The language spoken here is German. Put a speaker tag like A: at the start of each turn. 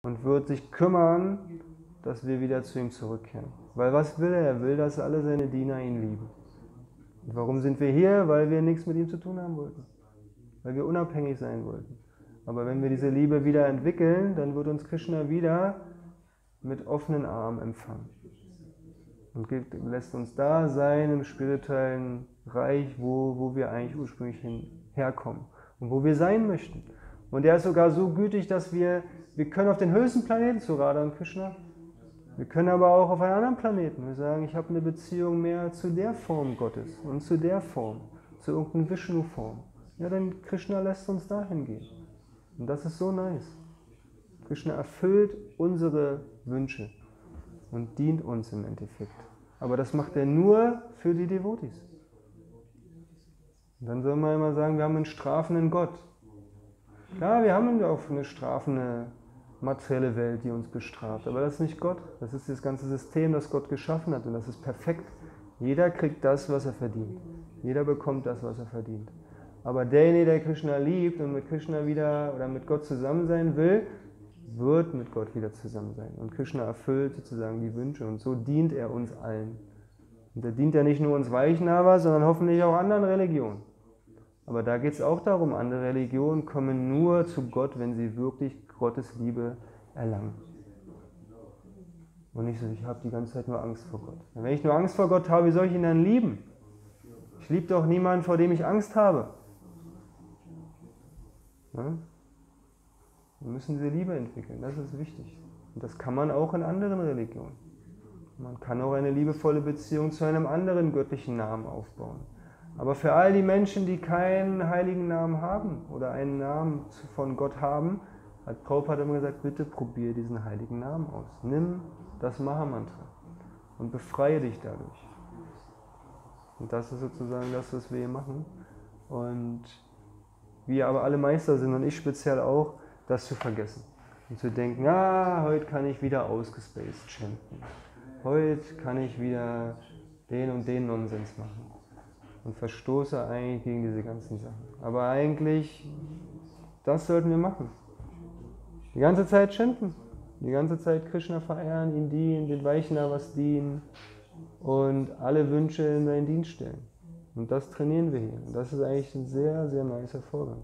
A: und wird sich kümmern, dass wir wieder zu ihm zurückkehren. Weil was will er? Er will, dass alle seine Diener ihn lieben. Und warum sind wir hier? Weil wir nichts mit ihm zu tun haben wollten. Weil wir unabhängig sein wollten. Aber wenn wir diese Liebe wieder entwickeln, dann wird uns Krishna wieder mit offenen Armen empfangen. Und lässt uns da sein im spirituellen Reich, wo wir eigentlich ursprünglich herkommen und wo wir sein möchten. Und er ist sogar so gütig, dass wir können auf den höchsten Planeten zu Radha und Krishna, wir können aber auch auf einen anderen Planeten. Wir sagen, ich habe eine Beziehung mehr zu der Form Gottes und zu der Form, zu irgendeiner Vishnu-Form. Ja, dann Krishna lässt uns dahin gehen. Und das ist so nice. Krishna erfüllt unsere Wünsche und dient uns im Endeffekt. Aber das macht er nur für die Devotis. Und dann soll man immer sagen, wir haben einen strafenden Gott. Klar, wir haben auch eine strafende materielle Welt, die uns bestraft. Aber das ist nicht Gott. Das ist das ganze System, das Gott geschaffen hat. Und das ist perfekt. Jeder kriegt das, was er verdient. Jeder bekommt das, was er verdient. Aber derjenige, der Krishna liebt und mit Krishna wieder oder mit Gott zusammen sein will, wird mit Gott wieder zusammen sein. Und Krishna erfüllt sozusagen die Wünsche. Und so dient er uns allen. Und er dient ja nicht nur uns Vaishnavas, sondern hoffentlich auch anderen Religionen. Aber da geht es auch darum, andere Religionen kommen nur zu Gott, wenn sie wirklich Gottes Liebe erlangen. Und nicht so, ich habe die ganze Zeit nur Angst vor Gott. Wenn ich nur Angst vor Gott habe, wie soll ich ihn dann lieben? Ich liebe doch niemanden, vor dem ich Angst habe. Ja? Wir müssen diese Liebe entwickeln, das ist wichtig. Und das kann man auch in anderen Religionen. Man kann auch eine liebevolle Beziehung zu einem anderen göttlichen Namen aufbauen. Aber für all die Menschen, die keinen heiligen Namen haben oder einen Namen von Gott haben, hat Prabhupada immer gesagt, bitte probier diesen heiligen Namen aus. Nimm das Mahamantra und befreie dich dadurch. Und das ist sozusagen das, was wir hier machen. Und wir aber alle Meister sind und ich speziell auch, das zu vergessen. Und zu denken, heute kann ich wieder ausgespaced chanten. Heute kann ich wieder den und den Nonsens machen. Und verstoße eigentlich gegen diese ganzen Sachen. Aber eigentlich, das sollten wir machen. Die ganze Zeit chanten. Die ganze Zeit Krishna verehren, ihn dienen, den Vaishnavas dienen und alle Wünsche in seinen Dienst stellen. Und das trainieren wir hier. Und das ist eigentlich ein sehr, sehr nicer Vorgang.